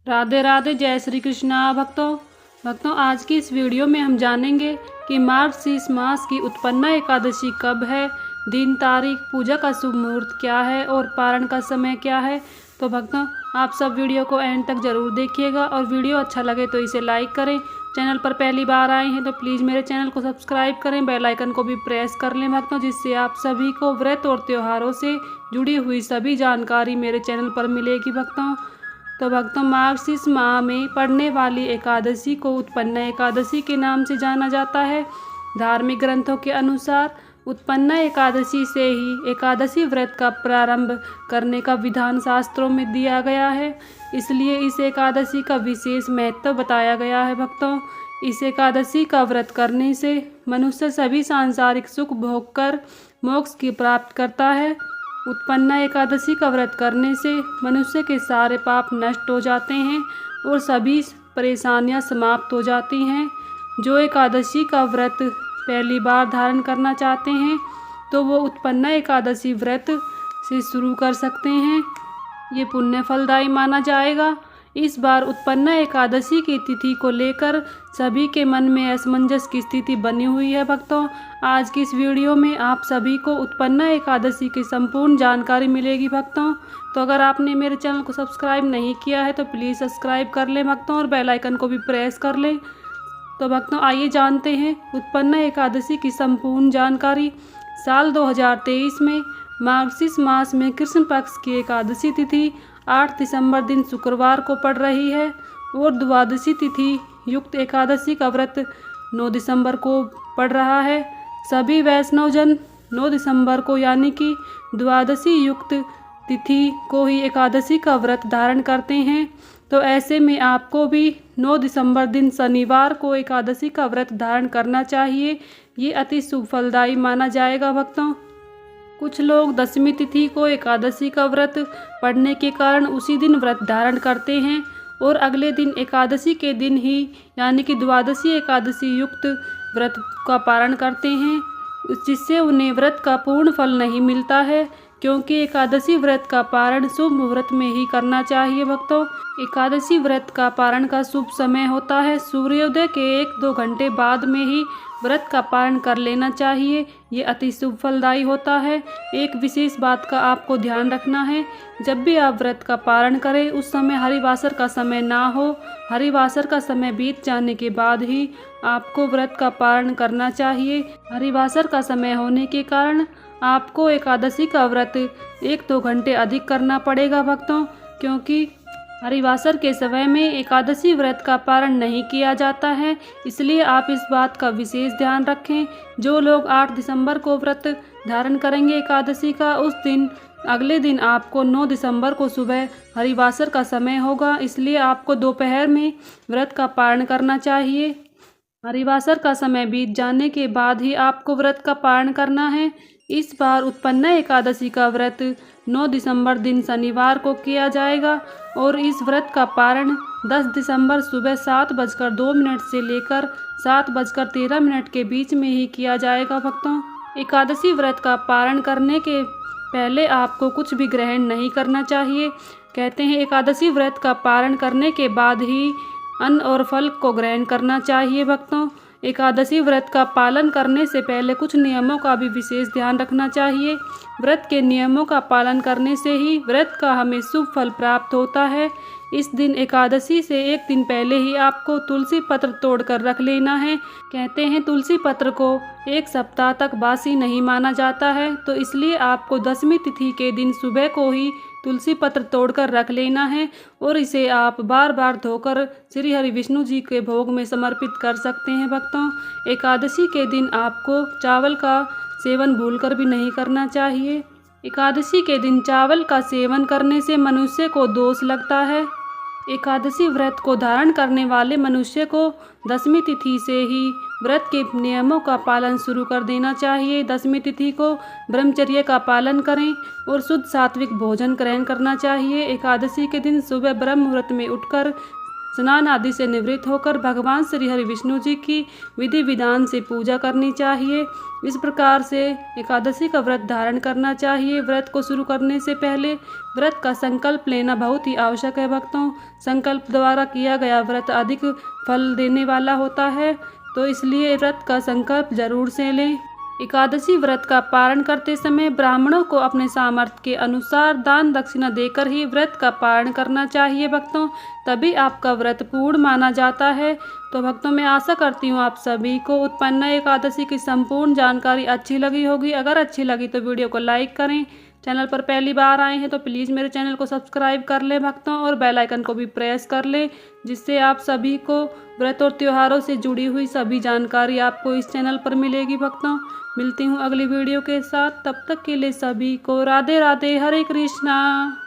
राधे राधे, जय श्री कृष्णा। भक्तों आज की इस वीडियो में हम जानेंगे कि मार्गशीर्ष मास की उत्पन्ना एकादशी कब है, दिन तारीख, पूजा का शुभ मुहूर्त क्या है और पारण का समय क्या है। तो भक्तों आप सब वीडियो को एंड तक ज़रूर देखिएगा और वीडियो अच्छा लगे तो इसे लाइक करें। चैनल पर पहली बार आए हैं तो प्लीज़ मेरे चैनल को सब्सक्राइब करें, बेल आइकन को भी प्रेस कर लें भक्तों, जिससे आप सभी को व्रत और त्योहारों से जुड़ी हुई सभी जानकारी मेरे चैनल पर मिलेगी भक्तों। तो भक्तों मार्गशीर्ष माह में पड़ने वाली एकादशी को उत्पन्ना एकादशी के नाम से जाना जाता है। धार्मिक ग्रंथों के अनुसार उत्पन्ना एकादशी से ही एकादशी व्रत का प्रारंभ करने का विधान शास्त्रों में दिया गया है, इसलिए इस एकादशी का विशेष महत्व बताया गया है भक्तों। इस एकादशी का व्रत करने से मनुष्य सभी सांसारिक सुख भोग कर मोक्ष की प्राप्त करता है। उत्पन्ना एकादशी का व्रत करने से मनुष्य के सारे पाप नष्ट हो जाते हैं और सभी परेशानियां समाप्त हो जाती हैं। जो एकादशी का व्रत पहली बार धारण करना चाहते हैं तो वो उत्पन्ना एकादशी व्रत से शुरू कर सकते हैं। ये पुण्य फलदायी माना जाएगा। इस बार उत्पन्ना एकादशी की तिथि को लेकर सभी के मन में असमंजस की स्थिति बनी हुई है भक्तों। आज की इस वीडियो में आप सभी को उत्पन्ना एकादशी की संपूर्ण जानकारी मिलेगी भक्तों। तो अगर आपने मेरे चैनल को सब्सक्राइब नहीं किया है तो प्लीज़ सब्सक्राइब कर लें भक्तों और बेल आइकन को भी प्रेस कर लें। तो भक्तों आइए जानते हैं उत्पन्ना एकादशी की संपूर्ण जानकारी। साल 2023 में मार्गशीर्ष मास में कृष्ण पक्ष की एकादशी तिथि 8 दिसंबर दिन शुक्रवार को पड़ रही है और द्वादशी तिथि युक्त एकादशी का व्रत 9 दिसंबर को पड़ रहा है। सभी वैष्णवजन 9 दिसंबर को यानी कि द्वादशी युक्त तिथि को ही एकादशी का व्रत धारण करते हैं। तो ऐसे में आपको भी 9 दिसंबर दिन शनिवार को एकादशी का व्रत धारण करना चाहिए। ये अति शुभ फलदायी माना जाएगा भक्तों। कुछ लोग दशमी तिथि को एकादशी का व्रत पड़ने के कारण उसी दिन व्रत धारण करते हैं और अगले दिन एकादशी के दिन ही यानी कि द्वादशी एकादशी युक्त व्रत का पारण करते हैं, जिससे उन्हें व्रत का पूर्ण फल नहीं मिलता है, क्योंकि एकादशी व्रत का पारण शुभ मुहूर्त में ही करना चाहिए भक्तों। एकादशी व्रत का पारण का शुभ समय होता है सूर्योदय के 1-2 घंटे बाद में ही व्रत का पारण कर लेना चाहिए। ये अति शुभ फलदायी होता है। एक विशेष बात का आपको ध्यान रखना है, जब भी आप व्रत का पारण करें उस समय हरिवासर का समय ना हो। हरिवासर का समय बीत जाने के बाद ही आपको व्रत का पारण करना चाहिए। हरिवासर का समय होने के कारण आपको एकादशी का व्रत 1-2 घंटे अधिक करना पड़ेगा भक्तों, क्योंकि हरिवासर के समय में एकादशी व्रत का पारण नहीं किया जाता है, इसलिए आप इस बात का विशेष ध्यान रखें। जो लोग 8 दिसंबर को व्रत धारण करेंगे एकादशी का, उस दिन अगले दिन आपको 9 दिसंबर को सुबह हरिवासर का समय होगा, इसलिए आपको दोपहर में व्रत का पारण करना चाहिए। हरिवासर का समय बीत जाने के बाद ही आपको व्रत का पारण करना है। इस बार उत्पन्ना एकादशी का व्रत 9 दिसंबर दिन शनिवार को किया जाएगा और इस व्रत का पारण 10 दिसंबर सुबह 7:02 से लेकर 7:13 के बीच में ही किया जाएगा भक्तों। एकादशी व्रत का पारण करने के पहले आपको कुछ भी ग्रहण नहीं करना चाहिए। कहते हैं एकादशी व्रत का पारण करने के बाद ही अन्न और फल को ग्रहण करना चाहिए भक्तों। एकादशी व्रत का पालन करने से पहले कुछ नियमों का भी विशेष ध्यान रखना चाहिए। व्रत के नियमों का पालन करने से ही व्रत का हमें शुभ फल प्राप्त होता है। इस दिन एकादशी से एक दिन पहले ही आपको तुलसी पत्र तोड़कर रख लेना है। कहते हैं तुलसी पत्र को 1 सप्ताह तक बासी नहीं माना जाता है, तो इसलिए आपको दशमी तिथि के दिन सुबह को ही तुलसी पत्र तोड़कर रख लेना है और इसे आप बार बार धोकर श्री हरि विष्णु जी के भोग में समर्पित कर सकते हैं भक्तों। एकादशी के दिन आपको चावल का सेवन भूलकर भी नहीं करना चाहिए। एकादशी के दिन चावल का सेवन करने से मनुष्य को दोष लगता है। एकादशी व्रत को धारण करने वाले मनुष्य को दशमी तिथि से ही व्रत के नियमों का पालन शुरू कर देना चाहिए। दशमी तिथि को ब्रह्मचर्य का पालन करें और शुद्ध सात्विक भोजन ग्रहण करना चाहिए। एकादशी के दिन सुबह ब्रह्म मुहूर्त में उठकर स्नान आदि से निवृत्त होकर भगवान श्री हरि विष्णु जी की विधि विधान से पूजा करनी चाहिए। इस प्रकार से एकादशी का व्रत धारण करना चाहिए। व्रत को शुरू करने से पहले व्रत का संकल्प लेना बहुत ही आवश्यक है भक्तों। संकल्प द्वारा किया गया व्रत अधिक फल देने वाला होता है, तो इसलिए व्रत का संकल्प जरूर से लें। एकादशी व्रत का पारण करते समय ब्राह्मणों को अपने सामर्थ्य के अनुसार दान दक्षिणा देकर ही व्रत का पारण करना चाहिए भक्तों, तभी आपका व्रत पूर्ण माना जाता है। तो भक्तों, मैं आशा करती हूँ आप सभी को उत्पन्ना एकादशी की संपूर्ण जानकारी अच्छी लगी होगी। अगर अच्छी लगी तो वीडियो को लाइक करें। चैनल पर पहली बार आए हैं तो प्लीज़ मेरे चैनल को सब्सक्राइब कर लें भक्तों, और बेल आइकन को भी प्रेस कर लें, जिससे आप सभी को व्रत और त्योहारों से जुड़ी हुई सभी जानकारी आपको इस चैनल पर मिलेगी भक्तों। मिलती हूँ अगली वीडियो के साथ, तब तक के लिए सभी को राधे राधे, हरे कृष्णा।